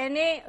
NA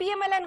PMLN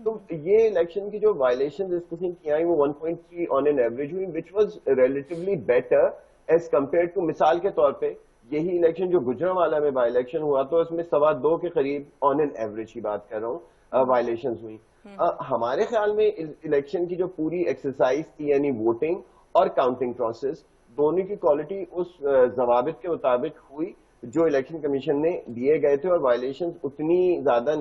تو یہ election کی جو وائلیشن اس قسم کی آئی وہ 1.3 آن این ایوریج ہوئی which was relatively better as compared to, مثال کے طور پہ یہی الیکشن جو گجرانوالہ میں بائی الیکشن ہوا تو اس میں 2.25 کے قریب آن این ایوریج کی بات کر رہا ہوں وائلیشنز ہوئی. ہمارے خیال میں الیکشن کی جو پوری ایکسرسائز تھی یعنی ووٹنگ اور کاؤنٹنگ پروسیس دونوں کی کوالٹی اس ضوابط کے مطابق ہوئی جو الیکشن کمیشن نے دیے گئے تھے, اور وائلیشن اتنی زیادہ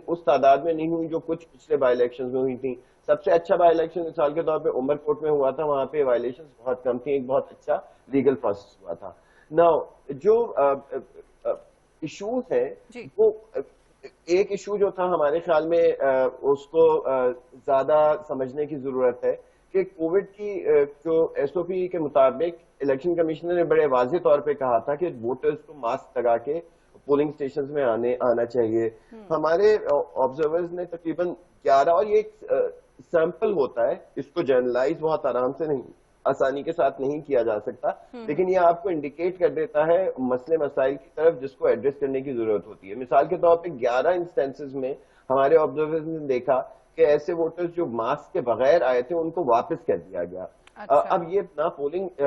اس تعداد میں نہیں ہوئی جو کچھ پچھلے بائی الیکشن میں ہوئی تھیں. سب سے اچھا بائی الیکشن مثال کے طور پہ عمر کوٹ میں ہوا تھا, وہاں پہ وائلیشن بہت کم تھی, ایک بہت اچھا لیگل پروسیس ہوا تھا. نا جو ایشوز ہیں وہ ایک ایشو جو تھا ہمارے خیال میں اس کو زیادہ سمجھنے کی ضرورت ہے کہ کووڈ کی جو ایس او پی کے مطابق الیکشن کمیشنر نے بڑے واضح طور پہ کہا تھا کہ ووٹرز کو ماسک لگا کے پولنگ اسٹیشنز میں آنا چاہیے. ہمارے آبزرورز نے تقریباً 11, اور یہ ایک سیمپل ہوتا ہے, اس کو جرنلائز بہت آرام سے نہیں آسانی کے ساتھ نہیں کیا جا سکتا, لیکن یہ آپ کو انڈیکیٹ کر دیتا ہے مسئلے مسائل کی طرف جس کو ایڈریس کرنے کی ضرورت ہوتی ہے. مثال کے طور پہ 11 انسٹینسز میں ہمارے آبزرورز نے دیکھا کہ ایسے ووٹرز جو ماسک کے بغیر آئے تھے ان کو واپس کر دیا گیا. اب یہ نہ پولنگ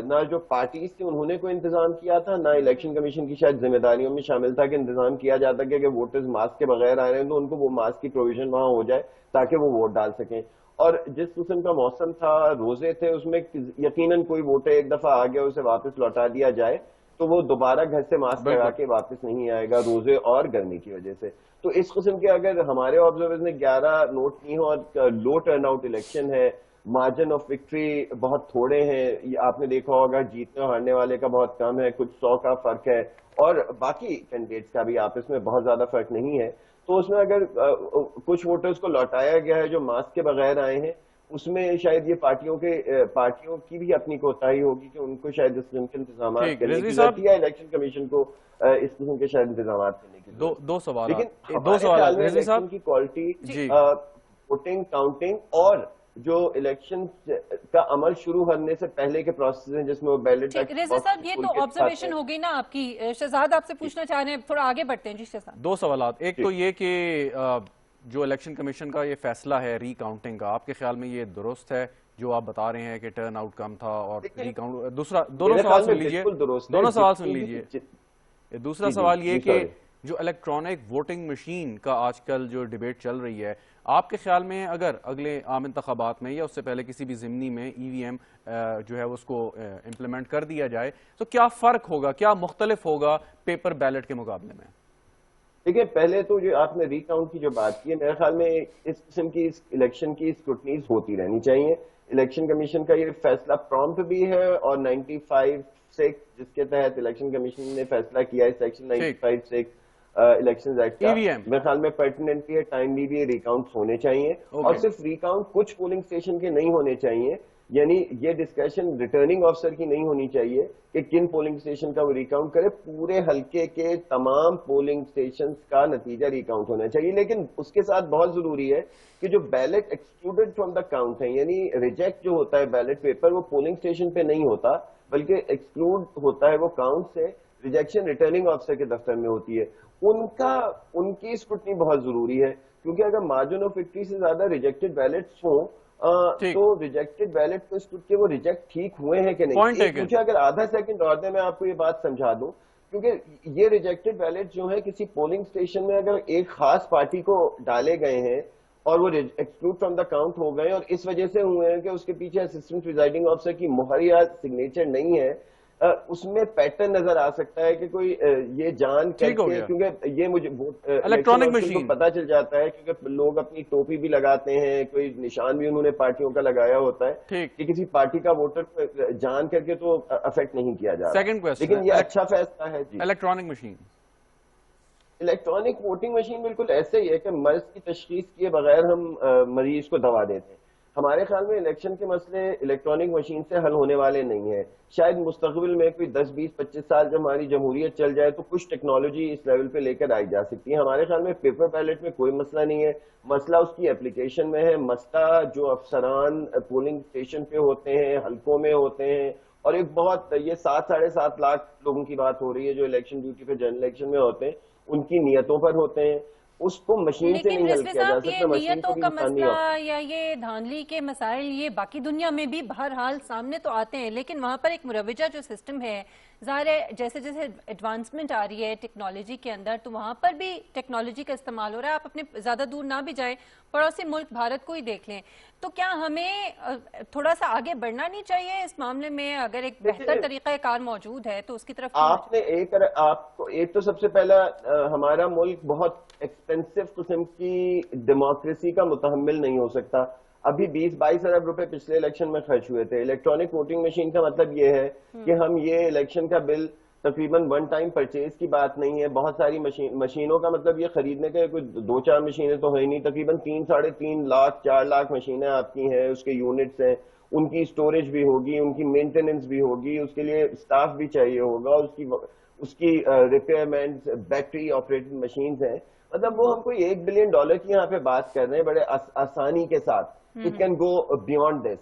نہ جو پارٹیز تھے انہوں نے کوئی انتظام کیا تھا, نہ الیکشن کمیشن کی شاید ذمہ داریوں میں شامل تھا کہ انتظام کیا جاتا کہ ووٹرز ماسک کے بغیر آ رہے ہیں تو ان کو وہ ماسک کی پروویژن وہاں ہو جائے تاکہ وہ ووٹ ڈال سکیں. اور جس قسم کا موسم تھا, روزے تھے, اس میں یقیناً کوئی ووٹر ایک دفعہ آ گیا اسے واپس لوٹا دیا جائے تو وہ دوبارہ گھر سے ماسک لگا کے واپس نہیں آئے گا روزے اور گرمی کی وجہ سے. تو اس قسم کے اگر ہمارے آبزرورز نے 11 نوٹ کی ہوں اور لو ٹرن آؤٹ الیکشن ہے, مارجن آف وکٹری بہت تھوڑے ہیں, آپ نے دیکھا ہوگا جیتنے اور ہارنے والے کا بہت کم ہے, کچھ 100 کا فرق ہے, اور باقی کینڈیڈیٹس کا بھی آپس میں بہت زیادہ فرق نہیں ہے. تو اس میں اگر کچھ ووٹرز کو لوٹایا گیا ہے جو ماسک کے بغیر آئے ہیں, اس میں شاید یہ پارٹیوں کی بھی اپنی کوتاہی ہوگی کہ ان کو شاید اس قسم کے انتظامات کرنے کی ضرورت ہے, الیکشن کمیشن کو اس قسم کے شاید انتظامات کرنے کی ضرورت. دو سوال, لیکن ہمارے خیال میں الیکشن کی کوالٹی, ووٹنگ, کاؤنٹنگ اور جو الیکشن کا عمل شروع کرنے سے پہلے کے پروسیس ہیں جس میں وہ بیلٹ. ریزا صاحب یہ تو آبزرویشن ہو گئی نا آپ کی. شہزاد آپ سے پوچھنا چاہ رہے ہیں, تھوڑا آگے بڑھتے ہیں. جی شہزاد. 2 سوالات. ایک تو یہ کہ جو الیکشن کمیشن کا یہ فیصلہ ہے ری کاؤنٹنگ کا, آپ کے خیال میں یہ درست ہے جو آپ بتا رہے ہیں کہ ٹرن آؤٹ کم تھا اور ری کاؤنٹ؟ دونوں سوال سن لیجئے. دوسرا سوال یہ کہ جو الیکٹرانک ووٹنگ مشین کا آج کل جو ڈیبیٹ چل رہی ہے, آپ کے خیال میں اگر اگلے عام انتخابات میں یا اس سے پہلے کسی بھی ضمنی میں ای وی ایم جو ہے اس کو امپلیمنٹ کر دیا جائے تو کیا فرق ہوگا, کیا مختلف ہوگا پیپر بیلٹ کے مقابلے میں؟ دیکھیں, پہلے تو جو آپ نے ری کاؤنٹ کی جو بات کی ہے, میرے خیال میں اس قسم کی الیکشن کی اسکروٹنیز ہوتی رہنی چاہیے. الیکشن کمیشن کا یہ فیصلہ پرامپٹ بھی ہے, اور 95(6) جس کے تحت الیکشن کمیشن نے فیصلہ کیا ہے, سیکشن 95(6) الیکشن ایکٹ کا, میرے خیال میں پرٹیننٹ بھی ہے, ٹائملی بھی ریکاؤنٹ ہونے چاہیے. اور صرف ریکاؤنٹ کچھ پولنگ اسٹیشن کے نہیں ہونے چاہیے, یعنی یہ ڈسکشن ریٹرننگ آفیسر کی نہیں ہونی چاہیے کہ کن پولنگ اسٹیشن کا وہ ریکاؤنٹ کرے, پورے حلقے کے تمام پولنگ اسٹیشن کا نتیجہ ریکاؤنٹ ہونا چاہیے. لیکن اس کے ساتھ بہت ضروری ہے کہ جو belt excluded from the count ہے, یعنی ریجیکٹ جو ہوتا ہے بیلٹ پیپر, وہ پولنگ اسٹیشن پہ نہیں ہوتا بلکہ ایکسکلوڈ ہوتا ہے وہ کاؤنٹ سے. ریجیکشن ریٹرننگ آفیسر کے دفتر میں ہوتی ہے. ان کی اسکروٹنی بہت ضروری ہے, کیونکہ اگر مارجن آف وکٹری سے زیادہ ریجیکٹڈ بیلٹس ہوں تو ریجیکٹڈ بیلٹ کو اسکروٹ کے وہ ریجیکٹ ٹھیک ہوئے ہیں کہ نہیں. مجھے اگر آدھا سیکنڈ اور دیں میں آپ کو یہ بات سمجھا دوں, کیونکہ یہ ریجیکٹڈ بیلٹ جو ہیں کسی پولنگ اسٹیشن میں اگر ایک خاص پارٹی کو ڈالے گئے ہیں اور وہ ایکسکلوڈ فرام دا کاؤنٹ ہو گئے اور اس وجہ سے ہوئے ہیں کہ اس کے پیچھے اسسٹنٹ پریزائڈنگ آفیسر کی مہر یا سگنیچر نہیں ہے, اس میں پیٹرن نظر آ سکتا ہے کہ کوئی یہ جان کر کے, کیونکہ یہ مجھے الیکٹرانک مشین پتا چل جاتا ہے کیونکہ لوگ اپنی ٹوپی بھی لگاتے ہیں, کوئی نشان بھی انہوں نے پارٹیوں کا لگایا ہوتا ہے کہ کسی پارٹی کا ووٹر جان کر کے تو افیکٹ نہیں کیا جا رہا. لیکن یہ اچھا فیصلہ ہے. جی, electronic machine, electronic voting machine بالکل ایسے ہی ہے کہ مرض کی تشخیص کیے بغیر ہم مریض کو دوا دیتے ہیں. ہمارے خیال میں الیکشن کے مسئلے الیکٹرانک مشین سے حل ہونے والے نہیں ہیں. شاید مستقبل میں کوئی 10, 20, 25 سال جب ہماری جمہوریت چل جائے تو کچھ ٹیکنالوجی اس لیول پہ لے کر آئی جا سکتی ہے. ہمارے خیال میں پیپر بیلٹ میں کوئی مسئلہ نہیں ہے, مسئلہ اس کی اپلیکیشن میں ہے. مسئلہ جو افسران پولنگ اسٹیشن پہ ہوتے ہیں, حلقوں میں ہوتے ہیں, اور ایک بہت یہ 7-7.5 لاکھ لوگوں کی بات ہو رہی ہے جو الیکشن ڈیوٹی پہ جنرل الیکشن میں ہوتے ہیں, ان کی نیتوں پر ہوتے ہیں. اس کو مشین سے نہیں حل کیا جا سکتا. مشین کو بھی مسئلہ یا یہ دھاندلی کے مسائل یہ باقی دنیا میں بھی بہرحال سامنے تو آتے ہیں، لیکن وہاں پر ایک مروجہ جو سسٹم ہے، ظاہر ہے جیسے جیسے ایڈوانسمنٹ آ رہی ہے ٹیکنالوجی کے اندر تو وہاں پر بھی ٹیکنالوجی کا استعمال ہو رہا ہے. آپ اپنے زیادہ دور نہ بھی جائیں، پڑوسی ملک بھارت کو ہی دیکھ لیں. تو کیا ہمیں تھوڑا سا آگے بڑھنا نہیں چاہیے اس معاملے میں؟ اگر ایک بہتر طریقہ کار موجود ہے تو اس کی طرف آپ نے ایک تو سب سے پہلا ہمارا ملک بہت ایکسپینسو قسم کی ڈیموکریسی کا متحمل نہیں ہو سکتا. ابھی 20-22 ارب روپے پچھلے الیکشن میں خرچ ہوئے تھے. الیکٹرانک ووٹنگ مشین کا مطلب یہ ہے کہ ہم یہ الیکشن کا بل تقریباً ون ٹائم پرچیز کی بات نہیں ہے. بہت ساری مشینوں کا مطلب یہ خریدنے کے کوئی 2-4 مشینیں تو ہے نہیں، تقریباً 3-3.5 لاکھ 4 لاکھ مشینیں آپ کی ہیں، اس کے یونٹس ہیں، ان کی اسٹوریج بھی ہوگی، ان کی مینٹیننس بھی ہوگی، اس کے لیے اسٹاف بھی چاہیے ہوگا، اس کی ریپیئرمنٹ، بیٹری آپریٹڈ مشینز ہیں. مطلب وہ ہم کوئی $1 بلین کی یہاں پہ بات کر رہے ہیں بڑے آسانی کے ساتھ. It can go beyond this.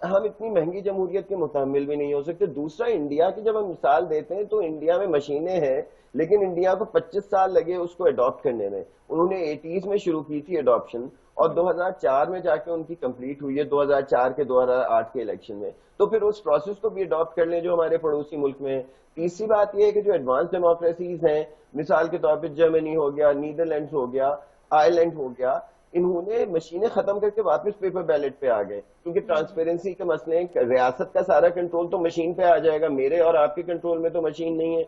ہم اتنی مہنگی جمہوریت کے متحمل بھی نہیں ہو سکتے. دوسرا، انڈیا کی جب ہم مثال دیتے ہیں تو انڈیا میں مشینیں ہیں، لیکن انڈیا کو 25 سال لگے اس کو اڈاپٹ کرنے میں. انہوں نے 80s میں شروع کی تھی اڈاپشن، اور 2004 میں جا کے ان کی کمپلیٹ ہوئی ہے 2004 کے 2008 کے الیکشن میں. تو پھر اس پروسیس کو بھی اڈاپٹ کر لیں جو ہمارے پڑوسی ملک میں ہے. تیسری بات یہ ہے کہ جو ایڈوانس ڈیموکریسیز ہیں، مثال کے طور پہ جرمنی ہو گیا، نیدرلینڈز ہو گیا، آئرلینڈ ہو گیا، انہوں نے مشینیں ختم کر کے واپس پیپر بیلٹ پہ آ گئے، کیونکہ ٹرانسپیرنسی کے مسئلے، ریاست کا سارا کنٹرول تو مشین پہ آ جائے گا. میرے اور آپ کے کنٹرول میں تو مشین نہیں ہے.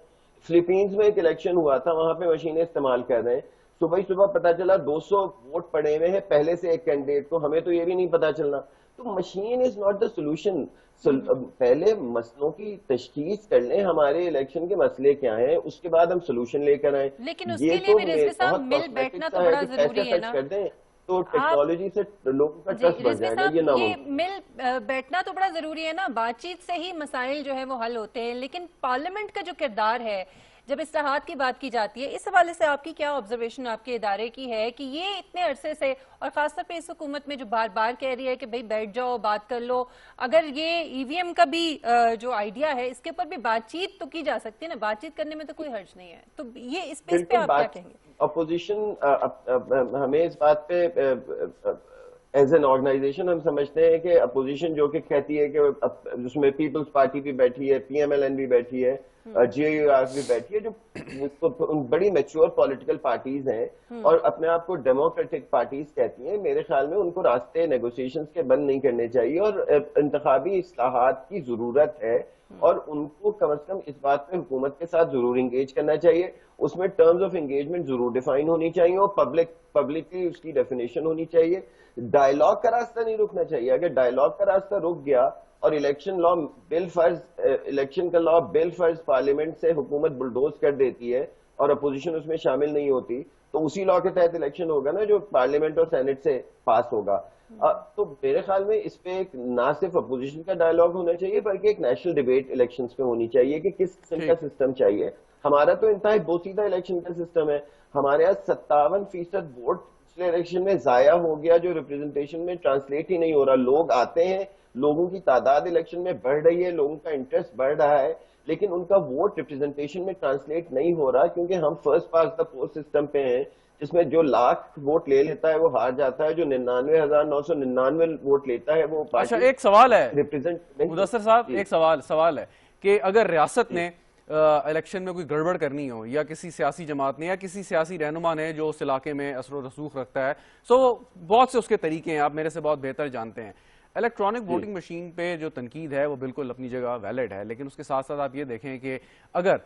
فلپینز میں ایک الیکشن ہوا تھا، وہاں پہ مشینیں استعمال کر رہے ہیں. صبح پتا چلا 200 ووٹ پڑے ہوئے ہیں پہلے سے ایک کینڈیڈیٹ کو، ہمیں تو یہ بھی نہیں پتا چلنا. تو machine is not the solution. پہلے مسئلوں کی تشخیص کر لیں، ہمارے الیکشن کے مسئلے کیا ہیں، اس کے بعد ہم سولوشن لے کر آئیں. لیکن اس کے لیے بھی رضوی صاحب مل بیٹھنا تو بڑا ضروری ہے نا. تو ٹیکنالوجی سے لوگوں کا ٹرسٹ بڑھ جائے گا. یہ مل بیٹھنا تو بڑا ضروری ہے نا. بات چیت سے ہی مسائل جو ہے وہ حل ہوتے ہیں، لیکن پارلیمنٹ کا جو کردار ہے جب اصلاحات کی بات کی جاتی ہے، اس حوالے سے آپ کی کیا آبزرویشن آپ کے ادارے کی ہے کہ یہ اتنے عرصے سے، اور خاص طور پہ اس حکومت میں جو بار بار کہہ رہی ہے کہ بھئی بیٹھ جاؤ بات کر لو، اگر یہ ای وی ایم کا بھی جو آئیڈیا ہے اس کے اوپر بھی بات چیت تو کی جا سکتی ہے نا، بات چیت کرنے میں تو کوئی حرج نہیں ہے. تو یہ اس پہ آپ کیا کہیں گے؟ اپوزیشن ہمیں اس بات پہ ایز این آرگنائزیشن ہم سمجھتے ہیں کہ اپوزیشن جو کہ کہتی ہے کہ اس میں پیپلز پارٹی بھی بیٹھی ہے، پی ایم ایل این بھی بیٹھی ہے، جے یو آر بھی بیٹھی ہے، جو بڑی میچور پولیٹیکل پارٹیز ہیں اور اپنے آپ کو ڈیموکریٹک پارٹیز کہتی ہیں. میرے خیال میں ان کو راستے نیگوسیشنز کے بند نہیں کرنے چاہیے، اور انتخابی اصلاحات کی ضرورت ہے، اور ان کو کم از کم اس بات پہ حکومت کے ساتھ ضرور انگیج کرنا چاہیے. اس میں ٹرمز آف انگیجمنٹ ضرور ڈیفائن ہونی چاہیے، اور پبلکلی اس کی ڈیفینیشن ہونی چاہیے. ڈائیلاگ کا راستہ نہیں رکنا چاہیے. اگر ڈائیلاگ کا راستہ رک گیا اور الیکشن کا لا بل فرض پارلیمنٹ سے حکومت بلڈوز کر دیتی ہے اور اپوزیشن اس میں شامل نہیں ہوتی، تو اسی لا کے تحت الیکشن ہوگا نا جو پارلیمنٹ اور سینٹ سے پاس ہوگا. تو میرے خیال میں اس پہ ایک نہ صرف اپوزیشن کا ڈائیلاگ ہونا چاہیے بلکہ ایک نیشنل ڈیبیٹ الیکشنز پہ ہونی چاہیے کہ کس قسم کا سسٹم چاہیے. ہمارا تو انتہائی بوسیدہ الیکشن کا سسٹم ہے. ہمارے یہاں 57% ووٹ پچھلے الیکشن میں ضائع ہو گیا، جو ریپرزنٹیشن میں ٹرانسلیٹ ہی نہیں ہو رہا. لوگ آتے ہیں، لوگوں کی تعداد الیکشن میں بڑھ رہی ہے، لوگوں کا انٹرسٹ بڑھ رہا ہے، لیکن ان کا ووٹ ریپرزنٹیشن میں ٹرانسلیٹ نہیں ہو رہا، کیونکہ ہم first pass the post system پہ ہیں، جس میں جو لاکھ ووٹ لے لیتا ہے وہ ہار جاتا ہے، جو 99,999 ووٹ لیتا ہے وہ اچھا ایک سوال ہے مدثر صاحب، ایک سوال ہے کہ اگر ریاست نے الیکشن میں کوئی گڑبڑ کرنی ہو، یا کسی سیاسی جماعت نے یا کسی سیاسی رہنما نے جو اس علاقے میں اثر و رسوخ رکھتا ہے، بہت سے اس کے طریقے ہیں، آپ میرے سے بہت بہتر جانتے ہیں. الیکٹرانک ووٹنگ مشین پہ جو تنقید ہے وہ بالکل اپنی جگہ ویلڈ ہے، لیکن اس کے ساتھ ساتھ آپ یہ دیکھیں کہ اگر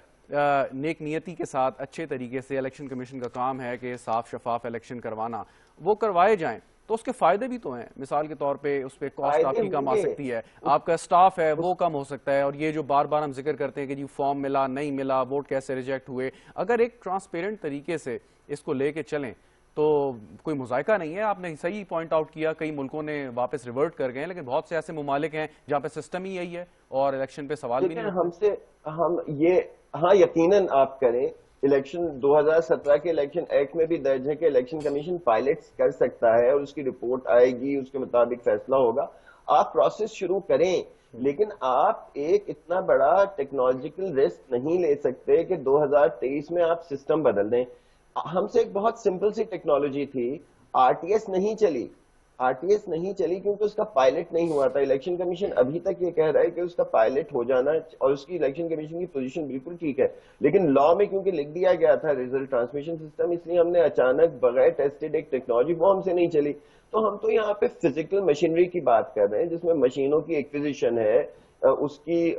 نیک نیتی کے ساتھ اچھے طریقے سے الیکشن کمیشن کا کام ہے کہ صاف شفاف الیکشن کروانا، وہ کروائے جائیں تو اس کے فائدے بھی تو ہیں. مثال کے طور پہ اس پہ کاسٹ آپ کی کم آ سکتی ہے، آپ کا سٹاف ہے وہ کم ہو سکتا ہے، اور یہ جو بار بار ہم ذکر کرتے ہیں کہ جی فارم ملا نہیں ملا، ووٹ کیسے ریجیکٹ ہوئے، اگر ایک ٹرانسپیرنٹ طریقے سے اس کو لے کے چلیں تو کوئی مذائقہ نہیں ہے. آپ نے صحیح پوائنٹ آؤٹ کیا، کئی ملکوں نے واپس ریورٹ کر گئے، لیکن بہت سے ایسے ممالک ہیں جہاں پہ سسٹم ہی یہی ہے اور الیکشن پہ سوال بھی نہیں. ہاں یقیناً آپ کریں. الیکشن 2017 کے الیکشن ایکٹ میں بھی درج ہے کہ الیکشن کمیشن پائلٹس کر سکتا ہے، اور اس کی رپورٹ آئے گی، اس کے مطابق فیصلہ ہوگا. آپ پروسیس شروع کریں، لیکن آپ ایک اتنا بڑا ٹیکنالوجیکل رسک نہیں لے سکتے کہ 2023 میں آپ سسٹم بدل دیں. ہم سے ایک بہت سمپل سی ٹیکنالوجی تھی, RTS نہیں چلی, RTS نہیں چلی کیونکہ اس کا پائلٹ نہیں ہوا تھا. الیکشن کمیشن ابھی تک یہ کہہ رہا ہے کہ اس کا پائلٹ ہو جانا, اور اس کی الیکشن کمیشن کی پوزیشن بالکل ٹھیک ہے, لیکن لا میں کیونکہ لکھ دیا گیا تھا ریزلٹ ٹرانسمیشن سسٹم, اس لیے ہم نے اچانک بغیر ٹیسٹڈ ایک ٹیکنالوجی, وہ ہم سے نہیں چلی. تو ہم تو یہاں پہ فزیکل مشینری کی بات کر رہے ہیں جس میں مشینوں کی ایکوزیشن ہے, اس کی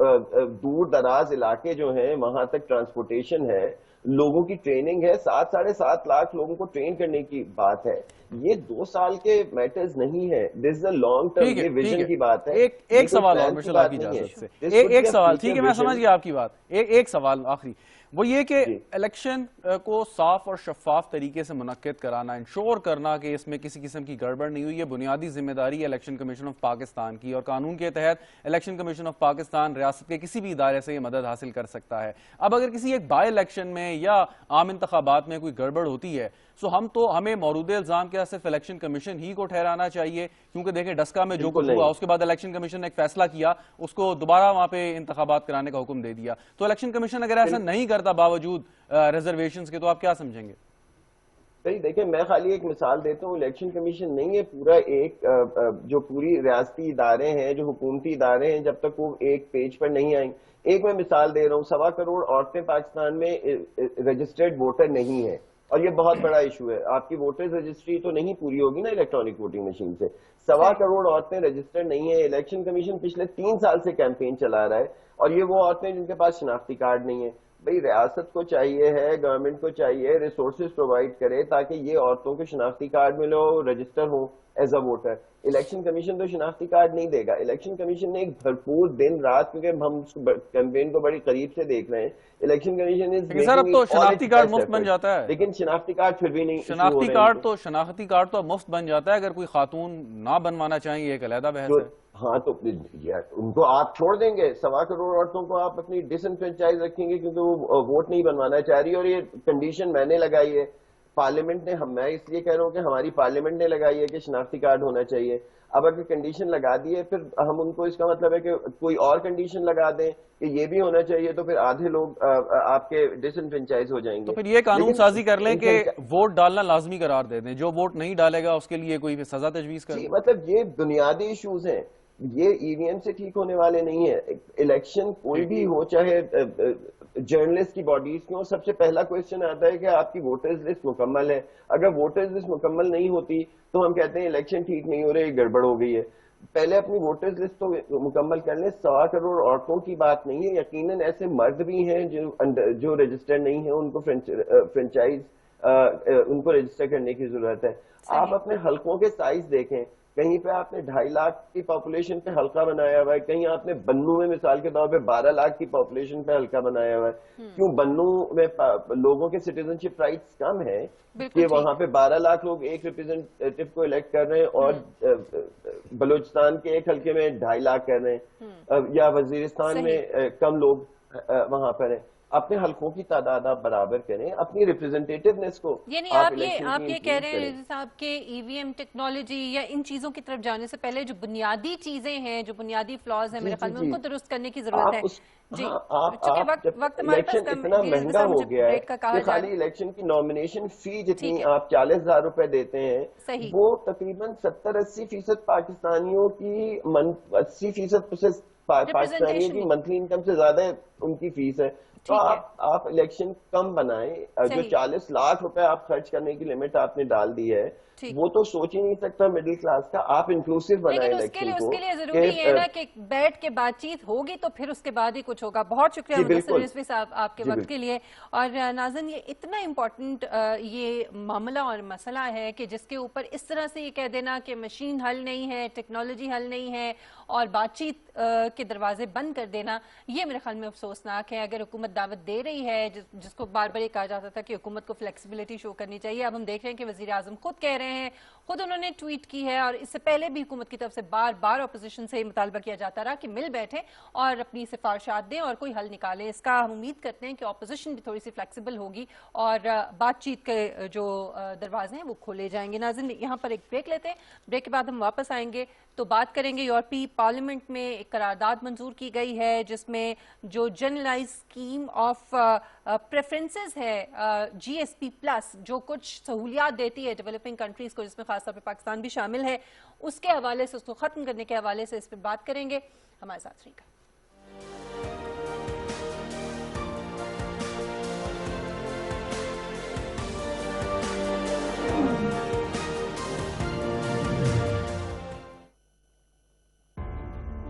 دور دراز علاقے جو ہیں وہاں تک ٹرانسپورٹیشن ہے, لوگوں کی ٹریننگ ہے, 7.5 لاکھ لوگوں کو ٹرین کرنے کی بات ہے. یہ 2 سال کے میٹرز نہیں ہے, دس از اے لانگ ٹرم, یہ ویژن کی بات ہے. ایک سوال اور مرشد اللہ کی اجازت سے, ایک سوال, ٹھیک ہے میں سمجھ گیا آپ کی بات, ایک سوال آخری, وہ یہ کہ الیکشن کو صاف اور شفاف طریقے سے منعقد کرانا, انشور کرنا کہ اس میں کسی قسم کی گڑبڑ نہیں ہوئی, یہ بنیادی ذمہ داری ہے الیکشن کمیشن آف پاکستان کی, اور قانون کے تحت الیکشن کمیشن آف پاکستان ریاست کے کسی بھی ادارے سے یہ مدد حاصل کر سکتا ہے. اب اگر کسی ایک بائی الیکشن میں یا عام انتخابات میں کوئی گڑبڑ ہوتی ہے تو ہمیں مورود الزام کیا صرف الیکشن کمیشن ہی کو ٹھہرانا چاہیے, کیونکہ دیکھیں ڈسکا میں جو کچھ ہوا اس کے بعد الیکشن کمیشن نے ایک فیصلہ کیا, اس کو دوبارہ وہاں پہ انتخابات کرانے کا حکم دے دیا, تو الیکشن کمیشن اگر ایسا نہیں کرتا باوجود ریزرویشنز کے, تو آپ کیا سمجھیں گے؟ صحیح, دیکھیں میں خالی ایک مثال دیتا ہوں, الیکشن کمیشن نہیں ہے پورا ایک, جو پوری ریاستی ادارے ہیں, جو حکومتی ادارے ہیں, جب تک وہ ایک پیج پر نہیں آئیں. ایک میں مثال دے رہا ہوں, 1.25 کروڑ عورتیں پاکستان میں رجسٹرڈ ووٹر نہیں ہیں, اور یہ بہت بڑا ایشو ہے. آپ کی ووٹرز رجسٹری تو نہیں پوری ہوگی نا الیکٹرانک ووٹنگ مشین سے. 1.25 کروڑ عورتیں رجسٹرڈ نہیں ہیں. الیکشن کمیشن پچھلے 3 سال سے کیمپین چلا رہا ہے, اور یہ وہ عورتیں جن کے پاس شناختی کارڈ نہیں ہے. بھئی ریاست کو چاہیے ہے, گورنمنٹ کو چاہیے ریسورسز پرووائڈ کرے تاکہ یہ عورتوں کو شناختی کارڈ ملے, register who as a voter. Election commission تو شناختی کارڈ نہیں دے گا. الیکشن کمیشن نے ایک بھرپور دن رات, کیونکہ ہم کیمپین کو بڑی قریب سے دیکھ رہے ہیں, الیکشن کمیشن سر اب تو شناختی کارڈ مفت بن جاتا ہے, لیکن شناختی کارڈ پھر بھی نہیں, شناختی کارڈ تو مفت بن جاتا ہے. اگر کوئی خاتون نہ بنوانا چاہیں یہ ایک علیحدہ بحث ہے. ہاں تو ان کو آپ چھوڑ دیں گے, 1.25 کروڑ عورتوں کو آپ اپنی ڈس انفرینچائز رکھیں گے کیونکہ وہ ووٹ نہیں بنوانا چاہ رہی, اور یہ کنڈیشن میں نے لگائی ہے, پارلیمنٹ نے, میں اس لیے کہہ رہا ہوں کہ ہماری پارلیمنٹ نے لگائی ہے کہ شناختی کارڈ ہونا چاہیے. اب اگر کنڈیشن لگا دی ہے, پھر ہم ان کو, اس کا مطلب ہے کہ کوئی اور کنڈیشن لگا دیں کہ یہ بھی ہونا چاہیے, تو پھر آدھے لوگ آپ کے ڈس انفرینچائز ہو جائیں گے. تو پھر یہ قانون سازی کر لیں کہ ووٹ ڈالنا لازمی قرار دے دیں, جو ووٹ نہیں ڈالے گا اس کے لیے کوئی سزا تجویز کریں. مطلب یہ بنیادی ایشوز ہیں, یہ ای وی ایم سے ٹھیک ہونے والے نہیں ہیں. الیکشن کوئی بھی ہو, چاہے جرنلسٹ کی باڈیز کیوں, سب سے پہلا کوئسچن آتا ہے کہ آپ کی ووٹرز لسٹ مکمل ہے. اگر ووٹرز لسٹ مکمل نہیں ہوتی تو ہم کہتے ہیں الیکشن ٹھیک نہیں ہو رہے, گڑبڑ ہو گئی ہے. پہلے اپنی ووٹرز لسٹ تو مکمل کر لیں. 1.25 کروڑ عورتوں کی بات نہیں ہے, یقیناً ایسے مرد بھی ہیں جو رجسٹر نہیں ہیں, ان کو فرنچائز, ان کو رجسٹر کرنے کی ضرورت ہے. آپ اپنے حلقوں کے سائز دیکھیں, کہیں پہ آپ نے 2.5 لاکھ کی پاپولیشن پہ حلقہ بنایا ہوا ہے, کہیں آپ نے بنو میں مثال کے طور پہ 12 لاکھ کی پاپولیشن پہ حلقہ بنایا ہوا ہے. کیوں بنو میں لوگوں کے سٹیزن شپ رائٹس کم ہیں کہ وہاں پہ 12 لاکھ لوگ ایک ریپرزینٹیو کو الیکٹ کر رہے ہیں, اور بلوچستان کے ایک حلقے میں 2.5 لاکھ کر رہے ہیں, یا وزیرستان میں کم لوگ وہاں پر ہیں. اپنے حلقوں کی تعداد آپ برابر کریں, اپنی ریپرزینٹیٹیونیس کو. یعنی آپ یہ کہہ رہے ہیں رضی صاحب کہ ای وی ایم ٹیکنالوجی یا ان چیزوں کی طرف جانے سے پہلے جو بنیادی چیزیں ہیں, جو بنیادی فلاز ہیں, میرے خیال میں ان کو درست کرنے کی ضرورت ہے. جی, الیکشن اتنا مہنگا ہو گیا ہے کہ خالی الیکشن کی نامینیشن فی جتنی آپ 40,000 روپے دیتے ہیں, وہ تقریباً 70-80% پاکستانیوں کی 80% پاکستانیوں کی منتھلی انکم سے زیادہ ان کی فیس ہے. تو آپ الیکشن کم بنائیں. جو 40 لاکھ روپے آپ خرچ کرنے کی لمٹ آپ نے ڈال دی ہے, وہ تو سوچ ہی نہیں سکتا مڈل کلاس کا. آپ انکلوسیو بنائیں الیکشن کو. اس کے لیے ضروری ہے نا کہ بیٹھ کے بات چیت ہوگی تو پھر اس کے بعد ہی کچھ ہوگا. بہت شکریہ مدثر رضوی صاحب آپ کے وقت کے لیے. اور ناظرین, یہ اتنا امپورٹنٹ یہ معاملہ اور مسئلہ ہے کہ جس کے اوپر اس طرح سے یہ کہہ دینا کہ مشین حل نہیں ہے, ٹیکنالوجی حل نہیں ہے, اور بات چیت کے دروازے بند کر دینا, یہ میرے خیال میں افسوسناک ہے. اگر حکومت دعوت دے رہی ہے, جس کو بار بار یہ کہا جاتا تھا کہ حکومت کو فلیکسیبلٹی شو کرنی چاہیے, اب ہم دیکھ رہے ہیں کہ وزیر اعظم خود کہہ رہے ہیں, خود انہوں نے ٹویٹ کی ہے, اور اس سے پہلے بھی حکومت کی طرف سے بار بار اپوزیشن سے مطالبہ کیا جاتا رہا کہ مل بیٹھیں اور اپنی سفارشات دیں اور کوئی حل نکالیں. اس کا ہم امید کرتے ہیں کہ اپوزیشن بھی تھوڑی سی فلیکسیبل ہوگی اور بات چیت کے جو دروازے ہیں وہ کھولے جائیں گے. ناظرین, یہاں پر ایک بریک لیتے ہیں, بریک کے بعد ہم واپس آئیں گے. تو بات کریں گے یورپی پارلیمنٹ میں ایک قرارداد منظور کی گئی ہے جس میں جو جنرلائز اسکیم آف پریفرنسز ہے جی ایس پی پلس، جو کچھ سہولیات دیتی ہے ڈیولپنگ کنٹریز کو جس میں خاص طور پہ پاکستان بھی شامل ہے، اس کے حوالے سے، اس کو ختم کرنے کے حوالے سے اس پہ بات کریں گے. ہمارے ساتھ رہیے گا.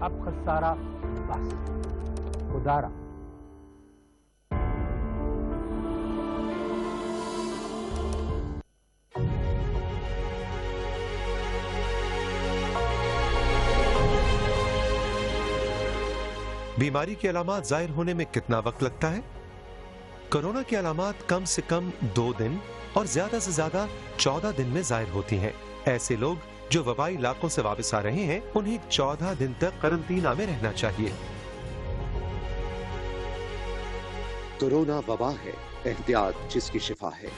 اب خسارہ بس خدارا. بیماری کے علامات ظاہر ہونے میں کتنا وقت لگتا ہے؟ کورونا کی علامات کم سے کم 2 دن اور زیادہ سے زیادہ 14 دن میں ظاہر ہوتی ہیں. ایسے لوگ جو وبائی علاقوں سے واپس آ رہے ہیں انہیں 14 دن تک قرنطینہ میں رہنا چاہیے. کورونا وبا ہے، احتیاط جس کی شفا ہے.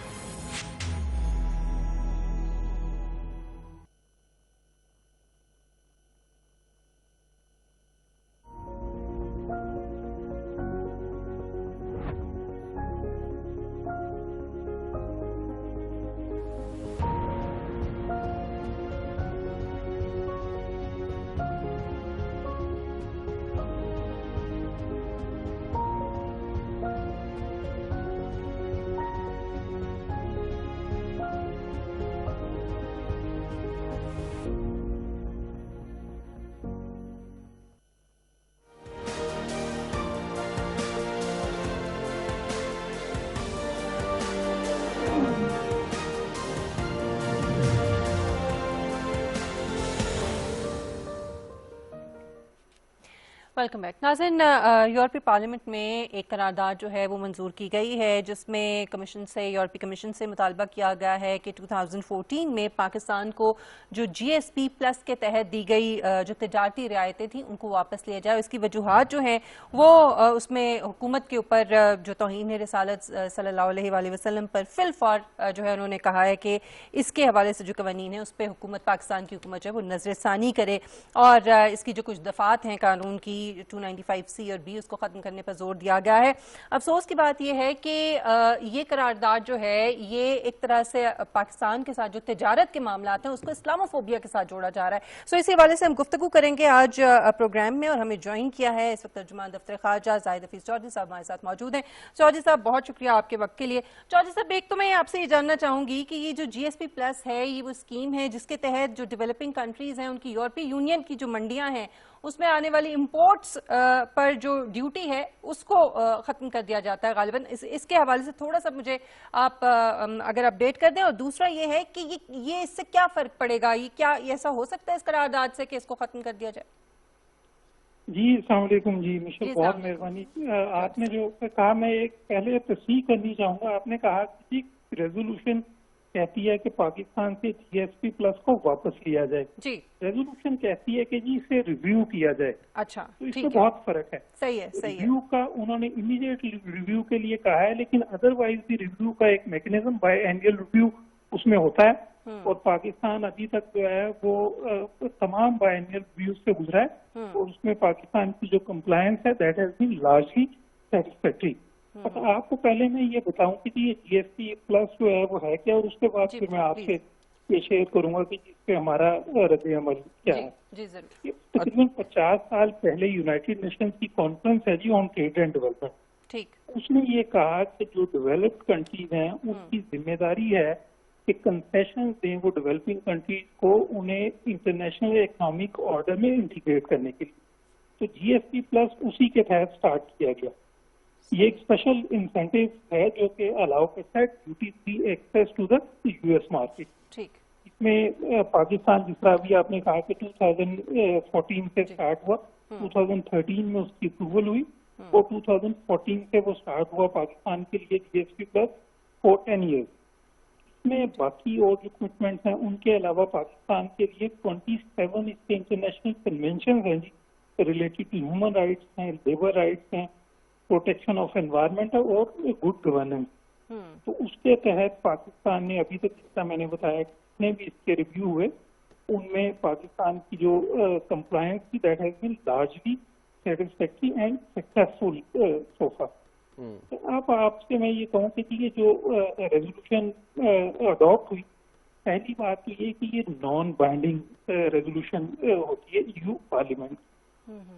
Welcome back. ناظرین، یورپی پارلیمنٹ میں ایک قرارداد جو ہے وہ منظور کی گئی ہے جس میں کمیشن سے، یورپی کمیشن سے مطالبہ کیا گیا ہے کہ 2014 میں پاکستان کو جو جی ایس پی پلس کے تحت دی گئی جو تجارتی رعایتیں تھیں ان کو واپس لیا جائے. اس کی وجوہات جو ہیں وہ اس میں حکومت کے اوپر جو توہین رسالت صلی اللہ علیہ وآلہ وسلم پر فی الفور جو ہے انہوں نے کہا ہے کہ اس کے حوالے سے جو قوانین ہیں اس پہ حکومت، پاکستان کی حکومت جو ہے وہ نظر ثانی کرے اور اس کی جو کچھ دفعات ہیں قانون کی 295C اور B اس کو ختم کرنے پر زور دیا گیا ہے. افسوس کی بات یہ ہے کہ یہ قرارداد جو ہے یہ ایک طرح سے پاکستان کے ساتھ جو تجارت کے معاملات ہیں اس کو اسلاموفوبیا کے ساتھ جوڑا جا رہا ہے. سو اسی حوالے سے ہم گفتگو کریں گے آج پروگرام میں، اور ہمیں جوائن کیا ہے اس وقت ترجمان دفتر خارجہ زاہد حفیظ چودھری صاحب ہمارے ساتھ موجود ہیں. چودھری صاحب بہت شکریہ آپ کے وقت کے لیے. چودھری صاحب، ایک تو میں آپ سے یہ جاننا چاہوں گی کہ یہ جو جی ایس پی پلس ہے یہ وہ اسکیم ہے جس کے تحت جو ڈیولپنگ کنٹریز ہیں ان کی یورپی یونین کی جو منڈیاں ہیں اس میں آنے والی امپورٹس پر جو ڈیوٹی ہے اس کو ختم کر دیا جاتا ہے غالباً. اس کے حوالے سے تھوڑا سا مجھے آپ اگر اپڈیٹ کر دیں. اور دوسرا یہ ہے کہ یہ اس سے کیا فرق پڑے گا، یہ کیا ایسا ہو سکتا ہے اس قرارداد سے کہ اس کو ختم کر دیا جائے؟ جی السلام علیکم. جی مشل، بہت مہربانی. آپ نے جو کہا میں ایک پہلے تصحیح کرنی چاہوں گا. آپ نے کہا کہ ریزولوشن کہتی ہے کہ پاکستان سے جی ایس پی پلس کو واپس لیا جائے. جی ریزولوشن کہتی ہے کہ جی اسے ریویو کیا جائے. اچھا، تو اس میں بہت فرق ہے. صحیح ہے. ریویو کا انہوں نے امیڈیٹ ریویو کے لیے کہا ہے، لیکن ادروائز بھی ریویو کا ایک میکنزم بائی اینیل ریویو اس میں ہوتا ہے، اور پاکستان ابھی تک جو ہے وہ تمام بائی اینیل ریویو سے گزرا ہے، اور اس میں پاکستان کی جو کمپلائنس ہے that has been largely satisfactory. آپ کو پہلے میں یہ بتاؤں کہ یہ جی ایس پی پلس جو ہے وہ ہے کیا، اور اس کے بعد پھر میں آپ سے یہ شیئر کروں گا کہ جس پہ ہمارا رد عمل کیا ہے. تقریباً 50 سال پہلے یونائٹیڈ نیشنز کی کانفرنس ہے جی آن ٹریڈ اینڈ ڈیولپمنٹ، اس نے یہ کہا کہ جو ڈیولپڈ کنٹریز ہیں ان کی ذمہ داری ہے کہ کنسیشن دیں وہ ڈیولپنگ کنٹریز کو انہیں انٹرنیشنل اکنامک آرڈر میں انٹیگریٹ کرنے کے لیے. تو جی ایس پی پلس اسی کے تحت اسٹارٹ کیا گیا. یہ ایک اسپیشل انسینٹیو ہے جو کہ الاؤ کرتا ہے duty free access to the U S market. اس میں پاکستان، جس طرح ابھی آپ نے کہا کہ 2014 سے اسٹارٹ ہوا، 2013 میں اس کی اپروول ہوئی، اور 2014 سے وہ اسٹارٹ ہوا پاکستان کے لیے G S P plus for 10 years. اس میں باقی اور جو کمٹمنٹس ہیں ان کے علاوہ پاکستان کے لیے 27 اس کے انٹرنیشنل کنونشنز ہیں جی ریلیٹڈ ٹو ہیومن رائٹس ہیں، لیبر رائٹس ہیں، پروٹیکشن آف انوائرمنٹ اور گڈ گورننس. تو اس کے تحت پاکستان نے ابھی تک، جس طرح میں نے بتایا، کتنے بھی اس کے ریویو ہوئے ان میں پاکستان کی جو کمپلائنس تھی that has been largely satisfactory and successful so for. اب آپ سے میں یہ کہوں کہ یہ جو ریزولوشن اڈاپٹ ہوئی، پہلی بات تو یہ کہ یہ نان بائنڈنگ ریزولوشن ہوتی ہے EU پارلیمنٹ.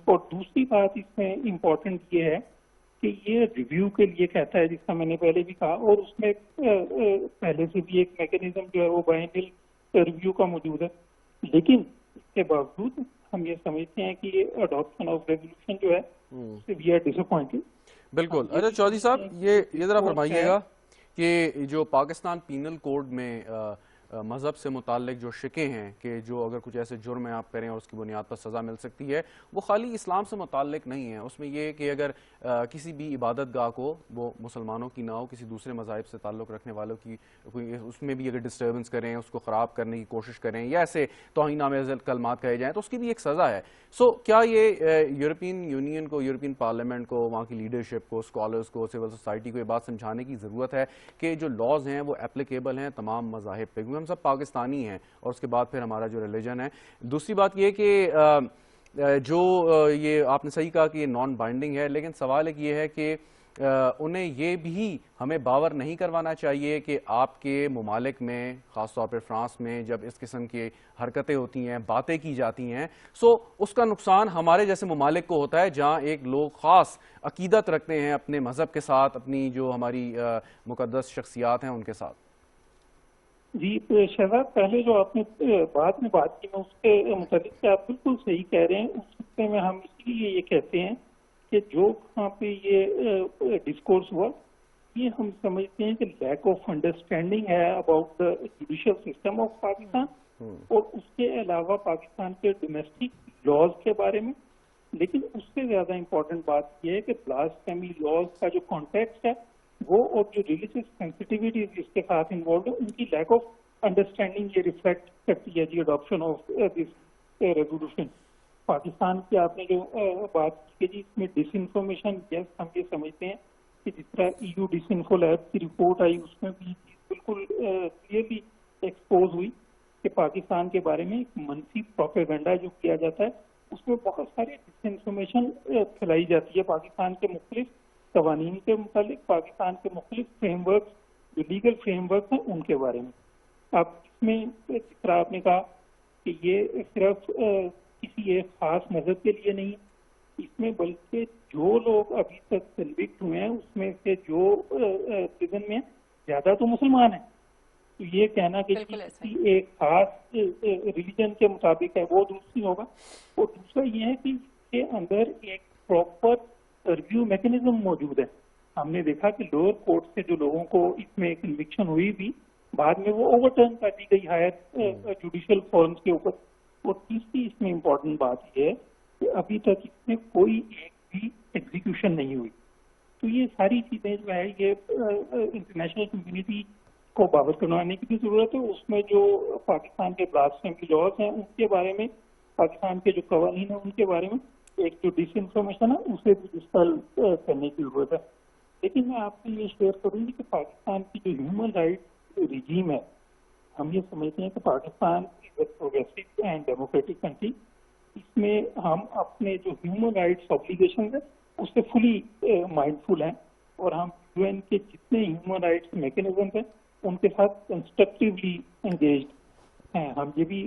اور دوسری بات اس میں امپورٹنٹ یہ ہے کہ یہ ریویو کے لیے کہتا ہے، جس کا میں نے پہلے بھی کہا، اور اس میں پہلے سے بھی ایک میکینزم جو ہے وہ بائنڈل ریویو کا موجود ہے. لیکن اس کے باوجود ہم یہ سمجھتے ہیں کہ یہ اڈاپشن آف ریزولوشن جو ہے وی آر ڈس اپوائنٹڈ. بالکل. اچھا چودھری صاحب، یہ ذرا فرمائیے گا کہ جو پاکستان پینل کوڈ میں مذہب سے متعلق جو شکیں ہیں کہ جو اگر کچھ ایسے جرم آپ کریں اور اس کی بنیاد پر سزا مل سکتی ہے، وہ خالی اسلام سے متعلق نہیں ہے. اس میں یہ کہ اگر کسی بھی عبادت گاہ کو، وہ مسلمانوں کی نہ ہو، کسی دوسرے مذاہب سے تعلق رکھنے والوں کی، اس میں بھی اگر ڈسٹربنس کریں، اس کو خراب کرنے کی کوشش کریں یا ایسے توہین آمیز کلمات کہے جائیں تو اس کی بھی ایک سزا ہے. سو کیا یہ یورپین یونین کو، یورپین پارلیمنٹ کو، وہاں کی لیڈرشپ کو، اسکالرز کو، سول سوسائٹی کو یہ بات سمجھانے کی ضرورت ہے کہ جو لاز ہیں وہ اپلیکیبل ہیں تمام مذاہب پہ، کیونکہ ہم سب پاکستانی ہیں اور اس کے بعد پھر ہمارا جو ریلیجن ہے. دوسری بات یہ کہ جو یہ آپ نے صحیح کہا کہ یہ نان بائنڈنگ ہے، لیکن سوال ایک یہ ہے کہ انہیں یہ بھی ہمیں باور نہیں کروانا چاہیے کہ آپ کے ممالک میں، خاص طور پر فرانس میں، جب اس قسم کی حرکتیں ہوتی ہیں، باتیں کی جاتی ہیں، سو اس کا نقصان ہمارے جیسے ممالک کو ہوتا ہے جہاں ایک لوگ خاص عقیدت رکھتے ہیں اپنے مذہب کے ساتھ، اپنی جو ہماری مقدس شخصیات ہیں ان کے ساتھ. جی شہزاد، پہلے جو آپ نے بعد میں بات کی میں اس کے متعلق آپ بالکل صحیح کہہ رہے ہیں. اس سلسلے میں ہم اسی لیے یہ کہتے ہیں کہ جو وہاں پہ یہ ڈسکورس ہوا، یہ ہم سمجھتے ہیں کہ لیک آف انڈرسٹینڈنگ ہے about the judicial system of Pakistan, اور اس کے علاوہ پاکستان کے ڈومیسٹک لاز کے بارے میں. لیکن اس سے زیادہ امپورٹنٹ بات یہ ہے کہ بلاسفیمی لاز کا جو کانٹیکسٹ ہے وہ، اور جو ریلیجیس سینسٹیوٹیز جس کے ساتھ انوالوڈ ہے، ان کی لیک آف انڈرسٹینڈنگ یہ ریفلیکٹ کرتی ہے جی adoption of this resolution. Pakistan کی آپ نے جو بات کی جی اس میں ڈس انفارمیشن، یس ہم یہ سمجھتے ہیں کہ جس طرح EU ڈس انفو لیب کی رپورٹ آئی اس میں بھی بالکل کلیئرلی ایکسپوز ہوئی کہ پاکستان کے بارے میں ایک منفی پروپیگنڈا جو کیا جاتا ہے، اس میں بہت ساری ڈس انفارمیشن پھیلائی جاتی ہے پاکستان کے مختلف قوانین کے متعلق، پاکستان کے مختلف فریم ورکس جو لیگل فریم ورکس ہیں ان کے بارے میں. اب اس میں جس طرح آپ نے کہا کہ یہ صرف کسی ایک خاص مذہب کے لیے نہیں، اس میں بلکہ جو لوگ ابھی تک کنوکٹ ہوئے ہیں اس میں سے جو پرزن میں زیادہ تو مسلمان ہیں. تو یہ کہنا کہ کسی ایک خاص ریلیجن کے مطابق ہے وہ دوسری ہوگا. اور دوسرا یہ ہے کہ اس کے اندر ایک پراپر ریویو میکینزم موجود ہے. ہم نے دیکھا کہ لوور کورٹ سے جو لوگوں کو اس میں کنوکشن ہوئی بھی بعد میں وہ اوور ٹرن کر دی گئی ہائر جوڈیشل فورمز کے اوپر. اور تیسری اس میں امپورٹنٹ بات یہ ہے کہ ابھی تک اس میں کوئی ایک بھی ایگزیکیوشن نہیں ہوئی. تو یہ ساری چیزیں جو ہے یہ انٹرنیشنل کمیونٹی کو باور کروانے کی بھی ضرورت ہے. اس میں جو پاکستان کے بلاسفیمی لاز ہیں ان کے بارے میں، پاکستان کے جو قوانین ہیں ان کے بارے میں ایک جو ڈس انفارمیشن ہے اسے بھی ڈسپل کرنے کی ضرورت ہے. لیکن میں آپ سے یہ شیئر کروں گی کہ پاکستان کی جو ہیومن رائٹ ریجیم ہے، ہم یہ سمجھتے ہیں کہ Pakistan progressive and democratic country, اس میں ہم اپنے جو ہیومن رائٹس آبلیگیشن ہے اس سے فلی مائنڈفل ہیں، اور ہم UN کے جتنے ہیومن رائٹس میکینزم ہیں ان کے ساتھ کنسٹرکٹیولی انگیجڈ ہیں. ہم یہ بھی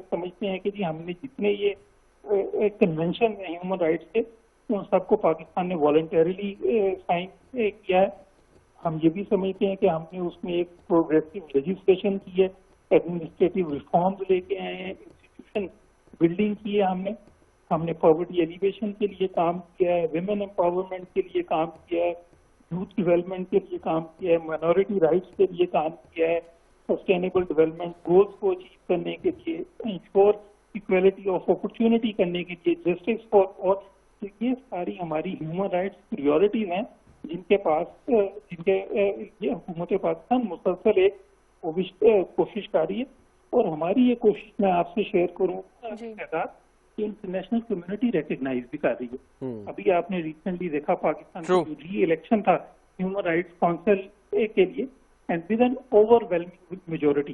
سمجھتے ہیں کہ جی ہم نے جتنے یہ کنونشن ہیں ہیومن رائٹس کے ان سب کو پاکستان نے والنٹریلی سائن کیا ہے. ہم یہ بھی سمجھتے ہیں کہ ہم نے اس میں ایک پروگریسو لیجسلیشن کی ہے، ایڈمنسٹریٹو ریفارمز لے کے آئے ہیں، انسٹیٹیوشن بلڈنگ کی ہے. ہم نے پاورٹی ایلیویشن کے لیے کام کیا ہے، ویمن امپاورمنٹ کے لیے کام کیا ہے، یوتھ ڈیولپمنٹ کے لیے کام کیا ہے، مائنورٹی رائٹس کے لیے کام کیا ہے، سسٹینیبل ڈیولپمنٹ گولز کو اچیو کرنے کے لیے، انشور ایکویلٹی آف اپرچونٹی کرنے کے لیے، جسٹس فار آل. تو یہ ساری ہماری ہیومن رائٹس پریورٹیز ہیں جن کے حکومت پاکستان مسلسل ایک کوشش کر رہی ہے. اور ہماری یہ کوشش میں آپ سے شیئر کروں کہ انٹرنیشنل کمیونٹی ریکگنائز بھی کر رہی ہے. ابھی آپ نے ریسنٹلی دیکھا پاکستان کا جو ری الیکشن تھا ہیومن رائٹس کونسل کے لیے، and with an overwhelming majority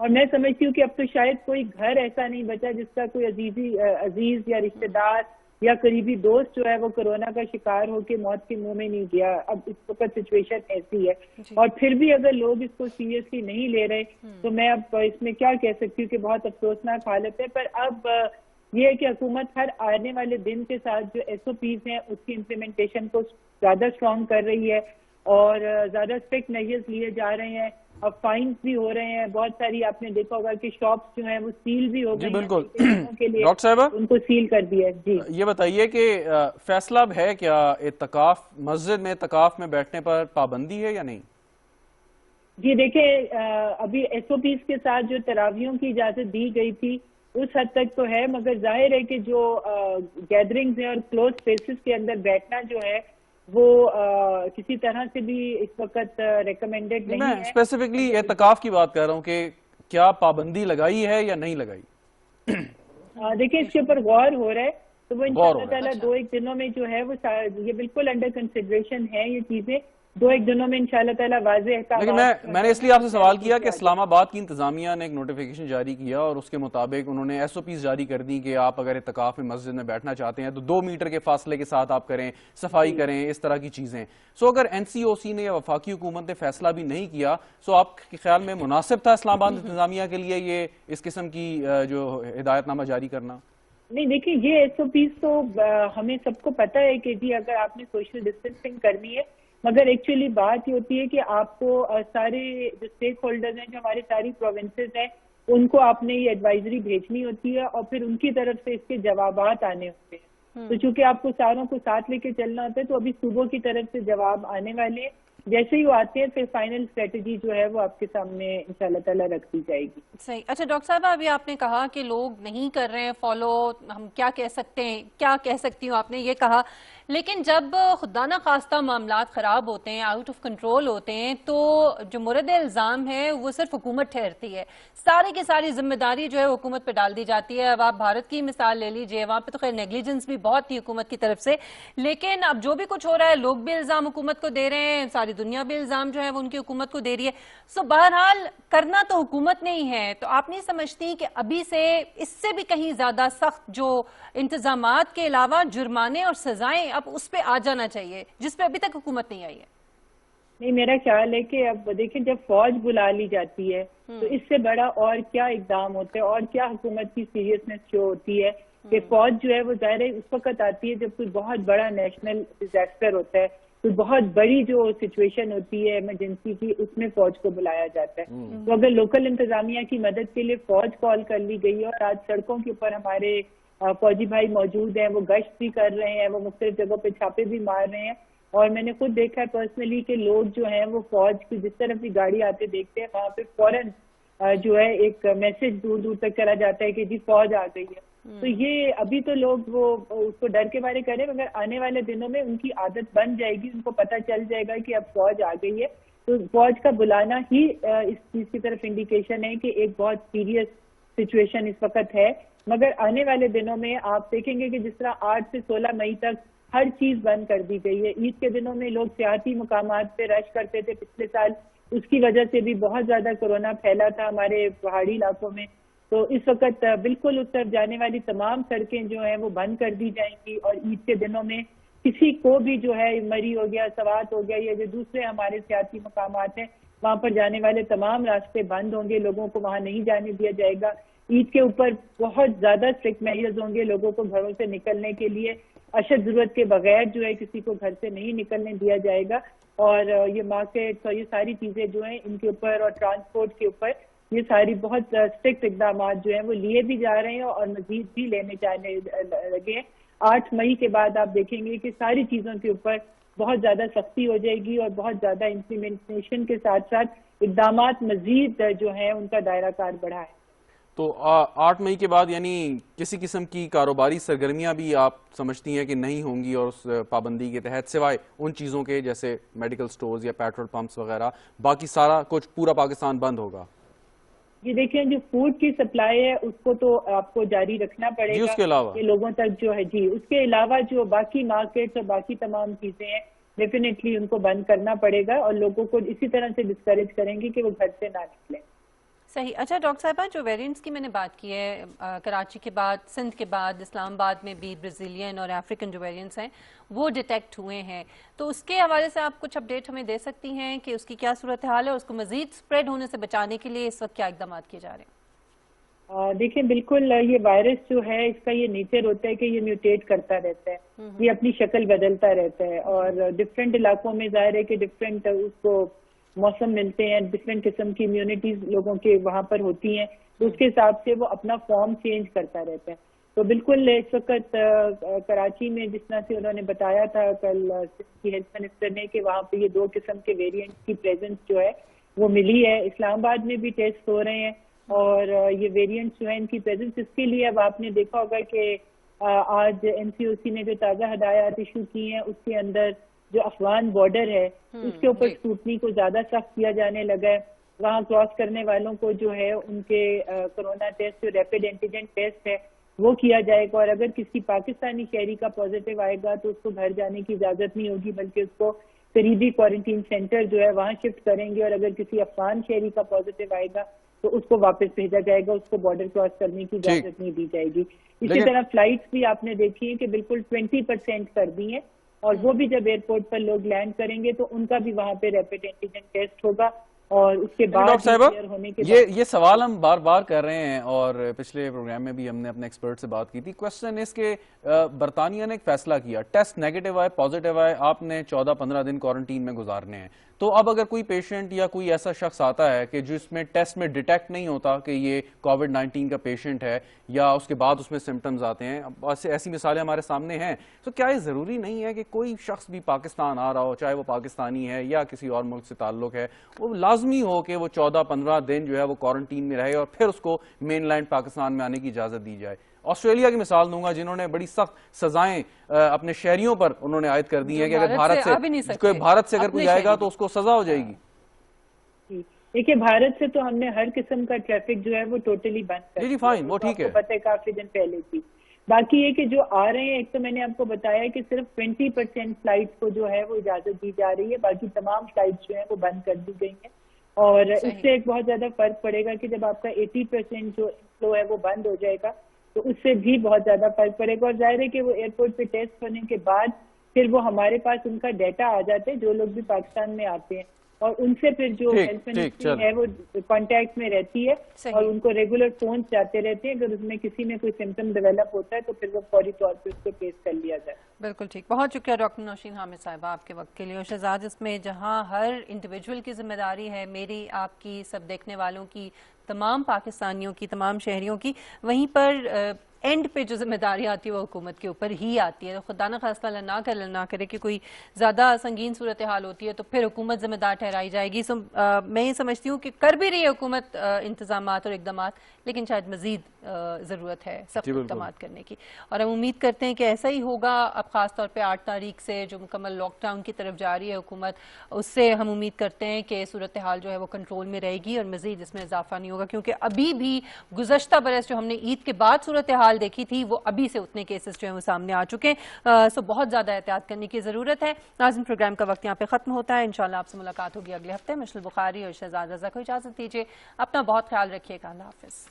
اور میں سمجھتی ہوں کہ اب تو شاید کوئی گھر ایسا نہیں بچا جس کا کوئی عزیز یا رشتہ دار یا قریبی دوست جو ہے وہ کورونا کا شکار ہو کے موت کے منہ میں نہیں گیا. اب اس وقت سچویشن ایسی ہے, اور پھر بھی اگر لوگ اس کو سیریسلی نہیں لے رہے تو میں اب اس میں کیا کہہ سکتی ہوں کہ بہت افسوسناک حالت ہے. پر اب یہ ہے کہ حکومت ہر آنے والے دن کے ساتھ جو SOPs ہیں اس کی امپلیمنٹیشن کو زیادہ اسٹرانگ کر رہی ہے اور زیادہ اسٹرکٹ میجرز لیے جا رہے ہیں. اب فائنز بھی ہو رہے ہیں بہت ساری, آپ نے دیکھا ہوگا کہ شاپس جو ہیں وہ سیل بھی ہو گئی ہیں کے لیے, ڈاکٹر صاحبہ ان کو سیل کر دیا ہے. جی یہ بتائیے کہ فیصلہ اب ہے کیا اعتکاف مسجد میں اعتکاف میں بیٹھنے پر پابندی ہے یا نہیں؟ جی دیکھیں ابھی SOPs کے ساتھ جو تراویحوں کی اجازت دی گئی تھی اس حد تک تو ہے, مگر ظاہر ہے کہ جو گیدرنگز ہیں اور کلوز اسپیسز کے اندر بیٹھنا جو ہے وہ کسی طرح سے بھی اس وقت ریکمینڈڈ نہیں ہے. میں اسپیسیفکلی اعتکاف کی بات کر رہا ہوں کہ کیا پابندی لگائی ہے یا نہیں لگائی؟ دیکھیں اس کے اوپر غور ہو رہا ہے, تو وہ انشاءاللہ تعالیٰ 2-1 دنوں میں جو ہے وہ یہ بالکل انڈر کنسیڈریشن ہے. یہ چیزیں 2-1 دنوں میں انشاءاللہ تعالیٰ واضح احکامات. لیکن میں نے اس لیے آپ سے سوال کیا کہ اسلام آباد کی انتظامیہ نے ایک نوٹیفیکیشن جاری کیا اور اس کے مطابق انہوں نے SOPs جاری کر دی کہ آپ اگر اعتکاف میں مسجد میں بیٹھنا چاہتے ہیں تو 2 میٹر کے فاصلے کے ساتھ آپ کریں, صفائی کریں, اس طرح کی چیزیں. سو اگر NCOC نے یا وفاقی حکومت نے فیصلہ بھی نہیں کیا تو آپ کے خیال میں مناسب تھا اسلام آباد انتظامیہ کے لیے یہ اس قسم کی جو ہدایت نامہ جاری کرنا؟ نہیں دیکھیں یہ SOPs تو ہمیں سب کو پتہ ہے کہ جی اگر آپ نے سوشل ڈسٹینسنگ کرنی ہے, مگر ایکچولی بات یہ ہوتی ہے کہ آپ کو سارے جو اسٹیک ہولڈرز ہیں جو ہماری ساری پروونسز ہیں ان کو آپ نے یہ ایڈوائزری بھیجنی ہوتی ہے اور پھر ان کی طرف سے اس کے جوابات آنے ہوتے ہیں. تو چونکہ آپ کو ساروں کو ساتھ لے کے چلنا ہوتا ہے تو ابھی صوبوں کی طرف سے جواب آنے والے ہیں. جیسے ہی وہ آتے ہیں پھر فائنل اسٹریٹجی جو ہے وہ آپ کے سامنے انشاءاللہ تعالیٰ رکھ دی جائے گی. صحیح. اچھا ڈاکٹر صاحب ابھی آپ نے کہا کہ لوگ نہیں کر رہے ہیں فالو, ہم کیا کہہ سکتے ہیں, کیا کہہ سکتی ہوں, آپ نے یہ کہا, لیکن جب خدا نہ خواستہ معاملات خراب ہوتے ہیں, آؤٹ آف کنٹرول ہوتے ہیں, تو جو مورد الزام ہے وہ صرف حکومت ٹھہرتی ہے. ساری کی ساری ذمہ داری جو ہے حکومت پہ ڈال دی جاتی ہے. اب آپ بھارت کی مثال لے لیجئے, وہاں پہ تو خیر نیگلیجنس بھی بہت تھی حکومت کی طرف سے, لیکن اب جو بھی کچھ ہو رہا ہے لوگ بھی الزام حکومت کو دے رہے ہیں, ساری دنیا بھی الزام جو ہے وہ ان کی حکومت کو دے رہی ہے. سو بہرحال کرنا تو حکومت نہیں ہے. تو آپ نہیں سمجھتی کہ ابھی سے اس سے بھی کہیں زیادہ سخت جو انتظامات کے علاوہ جرمانے اور سزائیں اب اس پہ آ جانا چاہیے جس پہ ابھی تک حکومت نہیں آئی ہے؟ نہیں, میرا خیال ہے کہ اب دیکھیں جب فوج بلا لی جاتی ہے تو اس سے بڑا اور کیا اقدام ہوتے ہیں اور کیا حکومت کی سیریسنس جو ہوتی ہے کہ فوج جو ہے وہ ظاہر اس وقت آتی ہے جب کوئی بہت بڑا نیشنل ڈیزاسٹر ہوتا ہے, کوئی بہت بڑی جو سچویشن ہوتی ہے ایمرجنسی کی, اس میں فوج کو بلایا جاتا ہے. تو اگر لوکل انتظامیہ کی مدد کے لیے فوج کال کر لی گئی ہے اور آج سڑکوں کے اوپر ہمارے فوجی بھائی موجود ہیں, وہ گشت بھی کر رہے ہیں, وہ مختلف جگہوں پہ چھاپے بھی مار رہے ہیں, اور میں نے خود دیکھا ہے پرسنلی کہ لوگ جو ہیں وہ فوج کی جس طرف بھی گاڑی آتے دیکھتے ہیں وہاں پہ فوراً جو ہے ایک میسج دور دور تک چلا جاتا ہے کہ جی فوج آ گئی ہے. تو یہ ابھی تو لوگ وہ اس کو ڈر کے بارے کریں, مگر آنے والے دنوں میں ان کی عادت بن جائے گی, ان کو پتہ چل جائے گا کہ اب فوج آ گئی ہے. تو فوج کا بلانا ہی اس چیز کی طرف انڈیکیشن ہے کہ ایک بہت سیریس سچویشن اس وقت ہے. مگر آنے والے دنوں میں آپ دیکھیں گے کہ جس طرح 8 سے 16 مئی تک ہر چیز بند کر دی گئی ہے. عید کے دنوں میں لوگ سیاحتی مقامات پہ رش کرتے تھے پچھلے سال, اس کی وجہ سے بھی بہت زیادہ کورونا پھیلا تھا ہمارے پہاڑی علاقوں میں. تو اس وقت بالکل اس طرف جانے والی تمام سڑکیں جو ہیں وہ بند کر دی جائیں گی, اور عید کے دنوں میں کسی کو بھی جو ہے مری ہو گیا, سوات ہو گیا, یا جو دوسرے ہمارے سیاحتی مقامات ہیں وہاں پر جانے والے تمام راستے بند ہوں گے, لوگوں کو وہاں نہیں جانے دیا جائے گا. عید کے اوپر بہت زیادہ اسٹرکٹ میجرز ہوں گے لوگوں کو گھروں سے نکلنے کے لیے, اشد ضرورت کے بغیر جو ہے کسی کو گھر سے نہیں نکلنے دیا جائے گا. اور یہ مارکیٹس اور یہ ساری چیزیں جو ہیں ان کے اوپر اور ٹرانسپورٹ کے اوپر یہ ساری بہت اسٹرکٹ اقدامات جو ہیں وہ لیے بھی جا رہے ہیں اور مزید بھی لینے جانے لگے ہیں. 8 مئی کے بعد آپ دیکھیں گے کہ ساری چیزوں کے اوپر بہت زیادہ سختی ہو جائے گی, اور بہت زیادہ امپلیمنٹیشن کے ساتھ ساتھ اقدامات مزید جو ہیں ان کا دائرہ کار بڑھا ہے. تو 8 مئی کے بعد یعنی کسی قسم کی کاروباری سرگرمیاں بھی آپ سمجھتی ہیں کہ نہیں ہوں گی اور اس پابندی کے تحت, سوائے ان چیزوں کے جیسے میڈیکل سٹورز یا پیٹرول پمپس وغیرہ, باقی سارا کچھ پورا پاکستان بند ہوگا؟ جی دیکھیں جو فوڈ کی سپلائی ہے اس کو تو آپ کو جاری رکھنا پڑے گا, اس کے علاوہ یہ لوگوں تک جو ہے جی اس کے علاوہ جو باقی مارکیٹس اور باقی تمام چیزیں ہیں ڈیفینیٹلی ان کو بند کرنا پڑے گا, اور لوگوں کو اسی طرح سے ڈسکریج کریں گے کہ وہ گھر سے نہ نکلیں. صحیح. اچھا ڈاکٹر صاحبہ، جو ویریئنٹس کی میں نے بات کی ہے، کراچی کے بعد، سندھ کے بعد، اسلام آباد میں بھی برازیلین اور افریقن جو ویریئنٹس ہیں وہ ڈیٹیکٹ ہوئے ہیں، تو اس کے حوالے سے آپ کچھ اپڈیٹ ہمیں دے سکتی ہیں کہ اس کی کیا صورتحال ہے اور اس کو مزید اسپریڈ ہونے سے بچانے کے لیے اس وقت کیا اقدامات کیے جا رہے ہیں؟ دیکھیں بالکل یہ وائرس جو ہے اس کا یہ نیچر ہوتا ہے کہ یہ میوٹیٹ کرتا رہتا ہے، یہ اپنی شکل بدلتا رہتا ہے، اور ڈفرینٹ علاقوں میں ظاہر ہے کہ ڈفرینٹ اس کو موسم ملتے ہیں، ڈفرینٹ قسم کی امیونٹیز لوگوں کے وہاں پر ہوتی ہیں، تو اس کے حساب سے وہ اپنا فارم چینج کرتا رہتا ہے. تو بالکل اس وقت کراچی میں جس طرح سے انہوں نے بتایا تھا کل ہیلتھ منسٹر نے کہ وہاں پہ یہ 2 قسم کے ویریئنٹ کی پریزنس جو ہے وہ ملی ہے. اسلام آباد میں بھی ٹیسٹ ہو رہے ہیں اور یہ ویریئنٹ جو ہے ان کی پریزنس اس کے لیے اب آپ نے دیکھا ہوگا کہ آج NCOC نے جو تازہ ہدایات ایشو کی ہیں اس کے اندر جو افغان بارڈر ہے اس کے اوپر اسکروٹنی کو زیادہ سخت کیا جانے لگا ہے. وہاں کراس کرنے والوں کو جو ہے ان کے کرونا ٹیسٹ جو ریپڈ اینٹیجن ٹیسٹ ہے وہ کیا جائے گا، اور اگر کسی پاکستانی شہری کا پازیٹیو آئے گا تو اس کو گھر جانے کی اجازت نہیں ہوگی بلکہ اس کو قریبی کوارنٹین سینٹر جو ہے وہاں شفٹ کریں گے، اور اگر کسی افغان شہری کا پازیٹیو آئے گا تو اس کو واپس بھیجا جائے گا، اس کو بارڈر کراس کرنے کی اجازت نہیں دی جائے گی. اسی طرح فلائٹس بھی آپ نے دیکھی ہیں کہ بالکل 20% کر دی ہیں، اور وہ بھی جب ایئرپورٹ پر لوگ لینڈ کریں گے تو ان کا بھی وہاں پہ ریپڈ اینٹیجن ٹیسٹ ہوگا، اور اس کے بعد ہونے کے بعد یہ سوال ہم بار بار کر رہے ہیں، اور پچھلے پروگرام میں بھی ہم نے اپنے ایکسپرٹ سے بات کی تھی. کوشچن اس کے برطانیہ نے ایک فیصلہ کیا، ٹیسٹ نیگیٹو آئے، پازیٹیو آئے، آپ نے 14-15 دن کوارنٹین میں گزارنے ہیں. تو اب اگر کوئی پیشنٹ یا کوئی ایسا شخص آتا ہے کہ جس میں ٹیسٹ میں ڈیٹیکٹ نہیں ہوتا کہ یہ کووڈ-19 کا پیشنٹ ہے، یا اس کے بعد اس میں سمٹمز آتے ہیں، ایسی مثالیں ہمارے سامنے ہیں، تو کیا یہ ضروری نہیں ہے کہ کوئی شخص بھی پاکستان آ رہا ہو، چاہے وہ پاکستانی ہے یا کسی اور ملک سے تعلق ہے، وہ لازمی ہو کہ وہ 14-15 دن جو ہے وہ کوارنٹین میں رہے اور پھر اس کو مین لینڈ پاکستان میں آنے کی اجازت دی جائے؟ آسٹریلیا کی مثال دوں گا، جنہوں نے بڑی سخت سزائیں اپنے شہریوں پر انہوں نے عائد کر دی ہیں کہ اگر بھارت سے اگر کوئی آئے گا تو اس کو سزا ہو جائے گی. دیکھیے بھارت سے تو ہم نے ہر قسم کا ٹریفک جو ہے وہ ٹوٹلی بند کر دیا. جی فائن، وہ ٹھیک ہے، پتہ ہے کافی دن پہلے کی. باقی یہ کہ جو آ رہے ہیں، ایک تو میں نے آپ کو بتایا کہ صرف 20% فلائٹ کو جو ہے وہ اجازت دی جا رہی ہے، باقی تمام فلائٹ جو ہیں وہ بند کر دی گئی ہیں. اور اس سے ایک بہت زیادہ فرق پڑے گا کہ جب آپ کا 80% جو فلو ہے وہ بند ہو جائے گا تو اس سے بھی بہت زیادہ فرق پڑے گا. اور ظاہر ہے کہ وہ ایئرپورٹ پہ ٹیسٹ ہونے کے بعد پھر وہ ہمارے پاس ان کا ڈیٹا آ جاتا ہے جو لوگ بھی پاکستان میں آتے ہیں، اور ان سے پھر جو ہیلتھ منسٹری ہے وہ کانٹیکٹ میں رہتی ہے اور ان کو ریگولر فونز جاتے رہتے ہیں. اگر اس میں کسی میں کوئی سمٹم ڈیولپ ہوتا ہے تو پھر وہ فوری طور پہ اس کو ٹیسٹ کر لیا جائے. بالکل ٹھیک. بہت شکریہ ڈاکٹر نوشین حامد صاحبہ آپ کے وقت کے لیے. اور شہزاد، اس میں جہاں ہر انڈیویجول کی ذمہ داری ہے، میری، آپ کی، سب دیکھنے والوں کی، تمام پاکستانیوں کی، تمام شہریوں کی، وہیں پر اینڈ پہ جو ذمہ داری آتی ہے وہ حکومت کے اوپر ہی آتی ہے. خدا نہ خواستہ اللہ نہ کرے کہ کوئی زیادہ سنگین صورتحال ہوتی ہے تو پھر حکومت ذمہ دار ٹھہرائی جائے گی. میں یہ سمجھتی ہوں کہ کر بھی رہی ہے حکومت انتظامات اور اقدامات، لیکن شاید مزید ضرورت ہے سخت اقدامات کرنے کی. اور ہم امید کرتے ہیں کہ ایسا ہی ہوگا. اب خاص طور پہ 8 تاریخ سے جو مکمل لاک ڈاؤن کی طرف جا رہی ہے حکومت، اس سے ہم امید کرتے ہیں کہ صورتحال جو ہے وہ کنٹرول میں رہے گی اور مزید اس میں اضافہ نہیں ہوگا، کیونکہ ابھی بھی گزشتہ برس جو ہم نے عید کے بعد صورتحال دیکھی تھی وہ ابھی سے اتنے کیسز جو ہیں وہ سامنے آ چکے ہیں. سو بہت زیادہ احتیاط کرنے کی ضرورت ہے. ناظرین، پروگرام کا وقت یہاں پہ ختم ہوتا ہے. انشاءاللہ آپ سے ملاقات ہوگی اگلے ہفتے. مشل بخاری اور شہزاد رضا کو اجازت دیجیے. اپنا بہت خیال رکھیے گا. اللہ حافظ.